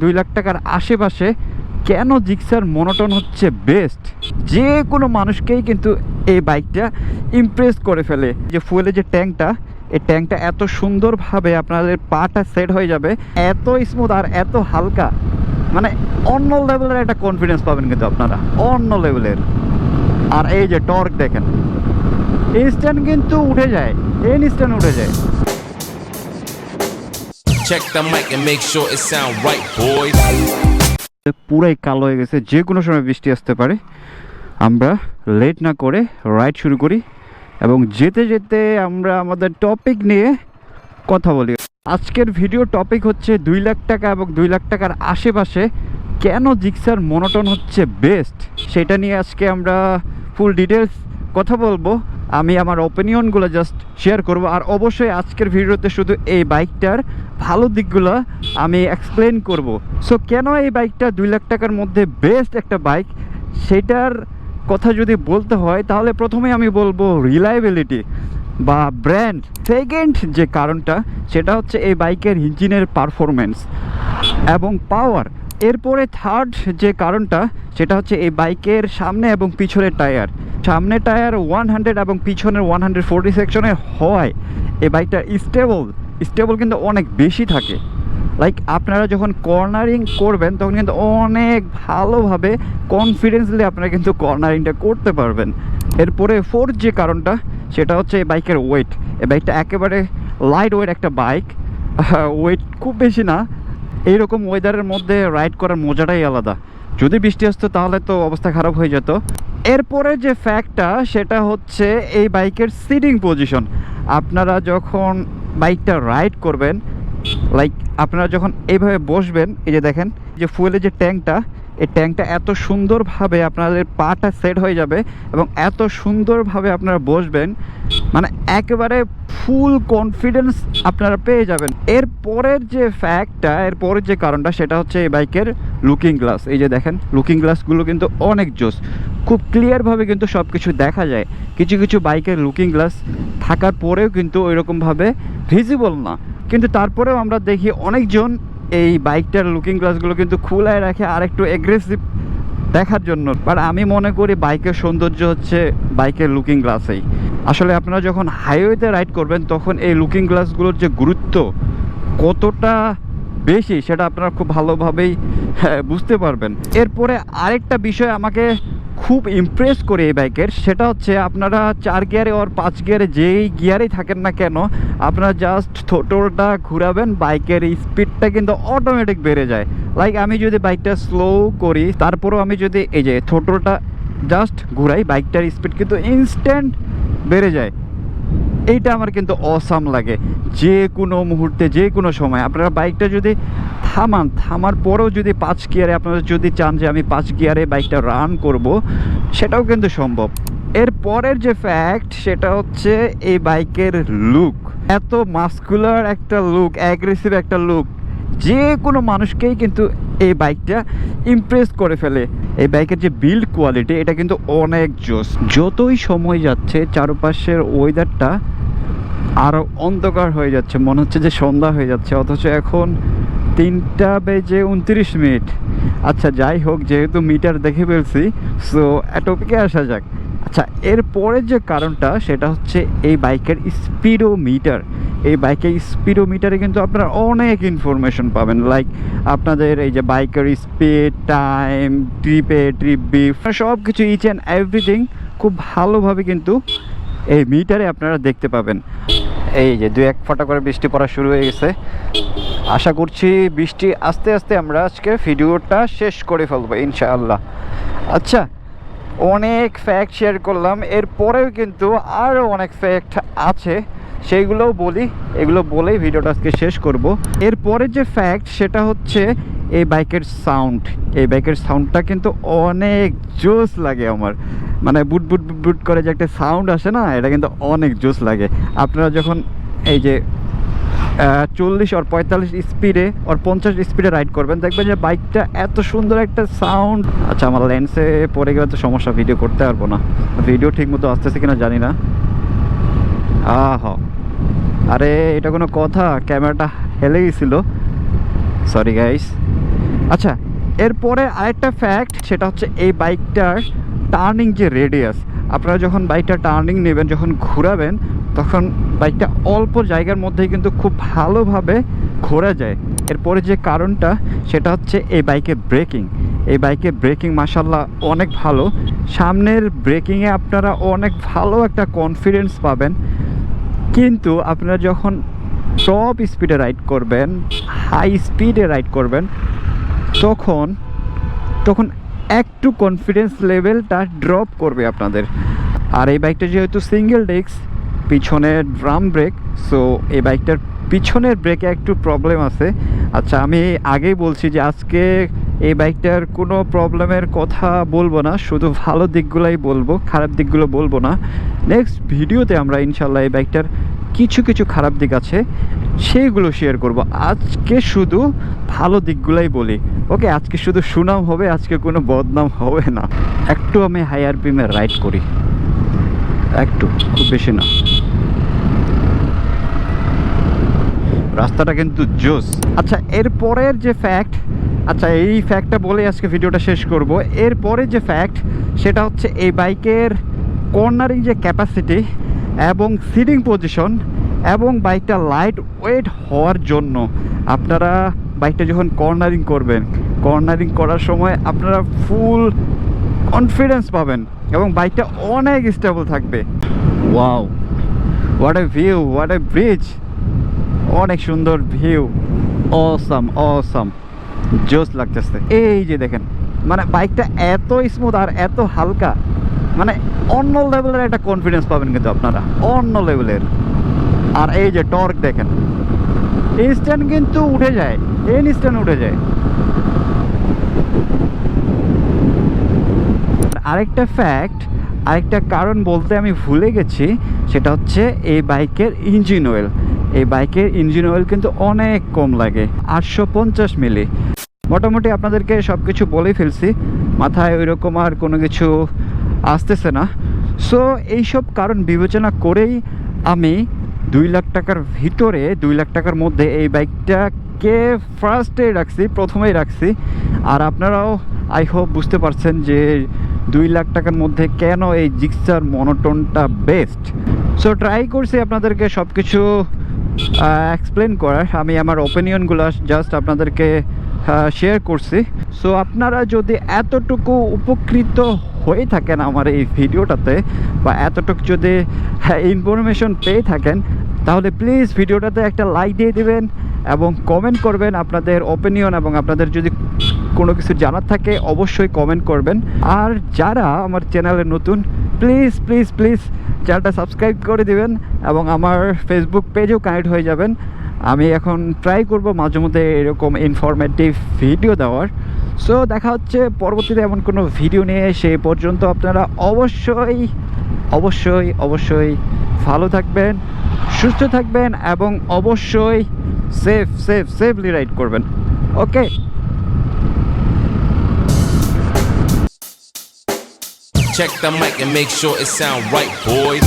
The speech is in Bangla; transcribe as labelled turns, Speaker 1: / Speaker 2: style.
Speaker 1: 2 লাখ টাকার আশেপাশে কেন জিক্সার মনোটন হচ্ছে বেস্ট, যে কোনো মানুষকেই কিন্তু এই বাইকটা ইমপ্রেস করে ফেলে। যে ফুয়েলের যে ট্যাঙ্কটা, এই ট্যাঙ্কটা এত সুন্দরভাবে আপনাদের পাটা সেট হয়ে যাবে, এত স্মুথ আর এত হালকা, মানে অন্য লেভেলের একটা কনফিডেন্স পাবেন কিন্তু আপনারা, অন্য লেভেলের। আর এই যে টর্ক দেখেন, ইনস্ট্যান্ট কিন্তু উঠে যায়, ইনস্ট্যান্ট উঠে যায়।
Speaker 2: Check the mic and make sure it sound right, boys.
Speaker 1: পুরাই কালো হয়ে গেছে, যে কোনো সময় বৃষ্টি আসতে পারে। আমরা লেট না করে রাইড শুরু করি এবং যেতে যেতে আমরা আমাদের টপিক নিয়ে কথা বলি। আজকের ভিডিও টপিক হচ্ছে 2 লাখ টাকা এবং 2 লাখ টাকার আশেপাশে কেন জিক্সার মনোটন হচ্ছে বেস্ট, সেটা নিয়ে আজকে আমরা ফুল ডিটেলস কথা বলবো। আমি আমার ওপিনিয়নগুলো জাস্ট শেয়ার করব, আর অবশ্যই আজকের ভিডিওতে শুধু এই বাইকটার ভালো দিকগুলো আমি এক্সপ্লেন করব। সো কেন এই বাইকটা 2 লাখ টাকার মধ্যে বেস্ট একটা বাইক, সেটার কথা যদি বলতে হয় তাহলে প্রথমে আমি বলবো রিলায়েবিলিটি বা ব্র্যান্ড। সেকেন্ড যে কারণটা সেটা হচ্ছে এই বাইকের ইঞ্জিনের পারফরমেন্স এবং পাওয়ার। এরপরে থার্ড যে কারণটা সেটা হচ্ছে এই বাইকের সামনে এবং পিছনের টায়ার। সামনে টায়ার 100 এবং পিছনের 140 সেকশনের হয় এই বাইকটা স্টেবল কিন্তু অনেক বেশি থাকে। লাইক আপনারা যখন কর্নারিং করবেন তখন কিন্তু অনেক ভালোভাবে কনফিডেন্সলি আপনারা কিন্তু কর্নারিংটা করতে পারবেন। এরপরে ফোর্থ যে কারণটা সেটা হচ্ছে এই বাইকের ওয়েট। এই বাইকটা একেবারে লাইট ওয়েট একটা বাইক, ওয়েট খুব বেশি না। এইরকম ওয়েদারের মধ্যে রাইড করার মজাটাই আলাদা। যদি বৃষ্টি আসতো তাহলে তো অবস্থা খারাপ হয়ে যেত। এরপরে যে ফ্যাক্টটা সেটা হচ্ছে এই বাইকের সিটিং পজিশন। আপনারা যখন বাইকটা রাইড করবেন, লাইক আপনারা যখন এইভাবে বসবেন, এই যে দেখেন যে ফুয়েলের যে ট্যাঙ্কটা, এই ট্যাঙ্কটা এত সুন্দরভাবে আপনাদের পাটা সেট হয়ে যাবে এবং এত সুন্দরভাবে আপনারা বসবেন, মানে একেবারে ফুল কনফিডেন্স আপনারা পেয়ে যাবেন। এরপরের যে ফ্যাক্টটা, এরপরের যে কারণটা সেটা হচ্ছে এই বাইকের লুকিং গ্লাস। এই যে দেখেন লুকিং গ্লাসগুলো কিন্তু অনেক জোস, খুব ক্লিয়ারভাবে কিন্তু সব কিছু দেখা যায়। কিছু কিছু বাইকের লুকিং গ্লাস থাকার পরেও কিন্তু ওইরকমভাবে ভিজিবল না, কিন্তু তারপরেও আমরা দেখি অনেকজন এই বাইকটার লুকিং গ্লাসগুলো কিন্তু খোলায় রাখে আর একটু অ্যাগ্রেসিভ দেখার জন্য। বাট আমি মনে করি বাইকের সৌন্দর্য হচ্ছে বাইকের লুকিং গ্লাসেই। আসলে আপনারা যখন হাইওয়েতে রাইড করবেন তখন এই লুকিং গ্লাসগুলোর যে গুরুত্ব কতটা বেশি সেটা আপনারা খুব ভালোভাবেই বুঝতে পারবেন। এরপরে আরেকটা বিষয় আমাকে খুব ইমপ্রেস করে এই বাইকের, সেটা হচ্ছে আপনারা 4 গিয়ারে আর 5 গিয়ারে যেই গিয়ারেই থাকেন না কেন, আপনারা জাস্ট থ্রোটলটা ঘুরাবেন, বাইকের স্পিডটা কিন্তু অটোমেটিক বেড়ে যায়। লাইক আমি যদি বাইকটা স্লো করি তারপরেও আমি যদি এই যে থ্রোটলটা জাস্ট ঘুরাই, বাইকটার স্পিড কিন্তু ইনস্ট্যান্ট বেড়ে যায়। এইটা আমার কিন্তু অসাম লাগে। যে কোনো মুহূর্তে যে কোনো সময় আপনারা বাইকটা যদি থামার পরেও যদি 5 গিয়ারে আপনারা যদি চান যে আমি 5 গিয়ারে বাইকটা রান করব, সেটাও কিন্তু সম্ভব। এর পরের যে ফ্যাক্ট সেটা হচ্ছে এই বাইকের লুক। এত মাস্কুলার একটা লুক, অ্যাগ্রেসিভ একটা লুক, যে কোনো মানুষকেই কিন্তু এই বাইকটা ইমপ্রেস করে ফেলে। এই বাইকের যে বিল্ড কোয়ালিটি এটা কিন্তু অনেক জোস। যতই সময় যাচ্ছে চারপাশের ওয়েদারটা আরও অন্ধকার হয়ে যাচ্ছে, মনে হচ্ছে যে সন্ধ্যা হয়ে যাচ্ছে, অথচ এখন 3:29। আচ্ছা যাই হোক, যেহেতু মিটার দেখে ফেলছি সো টপিকে আসা যাক। আচ্ছা এরপরের যে কারণটা সেটা হচ্ছে এই বাইকের স্পিডোমিটার। এই বাইকের স্পিডোমিটারে কিন্তু আপনারা অনেক ইনফরমেশন পাবেন, লাইক আপনাদের এই যে বাইকের স্পিড, টাইম, ট্রিপ বি, সব কিছু ইচ অ্যান্ড এভরিথিং খুব ভালোভাবে কিন্তু এই মিটারে আপনারা দেখতে পাবেন। এই যে 2-1 ফোঁটা করে বৃষ্টি পড়া শুরু হয়ে গেছে। আশা করছি বৃষ্টি আস্তে আস্তে আমরা আজকে ভিডিওটা শেষ করে ফেলবো ইনশাআল্লাহ। আচ্ছা অনেক ফ্যাক্ট শেয়ার করলাম, এরপরেও কিন্তু আরও অনেক ফ্যাক্ট আছে, সেইগুলোও বলি। এগুলো বলেই ভিডিওটা আজকে শেষ করব। এরপরে যে ফ্যাক্ট সেটা হচ্ছে এই বাইকের সাউন্ড। এই বাইকের সাউন্ডটা কিন্তু অনেক জোস লাগে আমার, মানে বুট বুট বুট করে যে একটা সাউন্ড আসে না, এটা কিন্তু অনেক জোস লাগে। আপনারা যখন এই যে 40 আর 45 স্পিডে আর 50 স্পিডে রাইড করবেন, দেখবেন যে বাইকটা এত সুন্দর একটা সাউন্ড। আচ্ছা আমার লেন্সে পড়ে গেলে তো সমস্যা, ভিডিও করতে পারবো না, ভিডিও ঠিক মতো আসতেছে কিনা জানি না। আরে এটা কোনো কথা, ক্যামেরাটা হেলে গেছিলো, সরি গাইস। আচ্ছা, এরপরে আরেকটা ফ্যাক্ট, সেটা হচ্ছে এই বাইকটার টার্নিং যে রেডিয়াস, আপনারা যখন বাইকটা টার্নিং নেবেন, যখন ঘোরাবেন, তখন বাইকটা অল্প জায়গার মধ্যেই কিন্তু খুব ভালোভাবে ঘোরা যায়। এরপরে যে কারণটা, সেটা হচ্ছে এই বাইকের ব্রেকিং। এই বাইকের ব্রেকিং মাশাআল্লাহ অনেক ভালো। সামনের ব্রেকিংয়ে আপনারা অনেক ভালো একটা কনফিডেন্স পাবেন, কিন্তু আপনারা যখন টপ স্পিডে রাইড করবেন, হাই স্পিডে রাইড করবেন, তখন একটু কনফিডেন্স লেভেলটা ড্রপ করবে আপনাদের। আর এই বাইকটা যেহেতু সিঙ্গেল ডিস্ক, পিছনে ড্রাম ব্রেক, সো এই বাইকটার পিছনের ব্রেকে একটু প্রবলেম আছে। আচ্ছা, আমি আগেই বলছি যে আজকে এই বাইকটার কোনো প্রবলেমের কথা বলবো না, শুধু ভালো দিকগুলোই বলবো, খারাপ দিকগুলো বলবো না। নেক্সট ভিডিওতে আমরা ইনশাল্লাহ এই বাইকটার কিছু খারাপ দিক আছে সেইগুলো শেয়ার করব। আজকে শুধু ভালো দিকগুলোই বলি। ওকে, আজকে শুধু সুনাম হবে, আজকে কোনো বদনাম হবে না। একটু আমি হাই আরপিএমে রাইড করি, একটু, খুব বেশি না। রাস্তাটা কিন্তু জোস। আচ্ছা, এরপরের যে ফ্যাক্ট, আচ্ছা এই ফ্যাক্টটা বলে আজকে ভিডিওটা শেষ করব। এরপরে যে ফ্যাক্ট, সেটা হচ্ছে এই বাইকের কর্নারিং যে ক্যাপাসিটি এবং সিটিং পজিশন, এবং বাইকটা লাইট ওয়েট হওয়ার জন্য আপনারা বাইকটা যখন কর্নারিং করবেন, কর্নারিং করার সময় আপনারা ফুল কনফিডেন্স পাবেন এবং বাইকটা অনেক স্টেবল থাকবে। Wow, what a view, what a bridge, অনেক সুন্দর ভিউ, অসাম, জোস লাগতেছে। এই যে দেখেন, মানে বাইকটা এত স্মুথ আর এত হালকা, মানে অন্য লেভেলের একটা কনফিডেন্স পাবেন কিন্তু আপনারা, অন্য লেভেলের। আর এই যে টর্ক দেখেন, ইনস্ট্যান্ট কিন্তু উঠে যায়, ইনস্ট্যান্ট উঠে যায়। আরেকটা ফ্যাক্ট, আরেকটা কারণ বলতে আমি ভুলে গেছি, সেটা হচ্ছে এই বাইকের ইঞ্জিন অয়েল। এই বাইকের ইঞ্জিন অয়েল কিন্তু অনেক কম লাগে, 850 মিলি। মোটামুটি আপনাদেরকে সব কিছু বলেই ফেলছি, মাথায় ওই রকম আর কোনো কিছু আসতেছে না। সো এইসব কারণ বিবেচনা করেই আমি 2 লাখ টাকার ভিতরে, 2 লাখ টাকার মধ্যে এই বাইকটাকে প্রথমেই রাখছি। আর আপনারাও আই হোপ বুঝতে পারছেন যে 2 লাখ টাকার মধ্যে কেন এই জিক্সার মনোটনটা বেস্ট। সো ট্রাই করছি আপনাদেরকে সব কিছু এক্সপ্লেন করার। আমি আমার ওপিনিয়নগুলো জাস্ট আপনাদেরকে শেয়ার করছি। সো আপনারা যদি এতটুকু উপকৃত হয়ে থাকেন আমার এই ভিডিওটাতে, বা এতটুকু যদি ইনফরমেশন পেয়ে থাকেন, তাহলে প্লিজ ভিডিওটাতে একটা লাইক দিয়ে দিবেন এবং কমেন্ট করবেন আপনাদের ওপিনিয়ন, এবং আপনাদের যদি কোনো কিছু জানার থাকে অবশ্যই কমেন্ট করবেন। আর যারা আমার চ্যানেলে নতুন, প্লিজ প্লিজ প্লিজ চ্যানেলটা সাবস্ক্রাইব করে দিবেন এবং আমার ফেসবুক পেজেও কানেক্ট হয়ে যাবেন। আমি এখন ট্রাই করব মাঝে মধ্যে এরকম ইনফরমেটিভ ভিডিও দেওয়ার। সো দেখা হচ্ছে পরবর্তীতে এমন কোনো ভিডিও নিয়ে। সেই পর্যন্ত আপনারা অবশ্যই অবশ্যই অবশ্যই ভালো থাকবেন, সুস্থ থাকবেন এবং অবশ্যই সেফলি রাইড করবেন। ওকে,
Speaker 2: Check the mic and make sure it sound right, boys.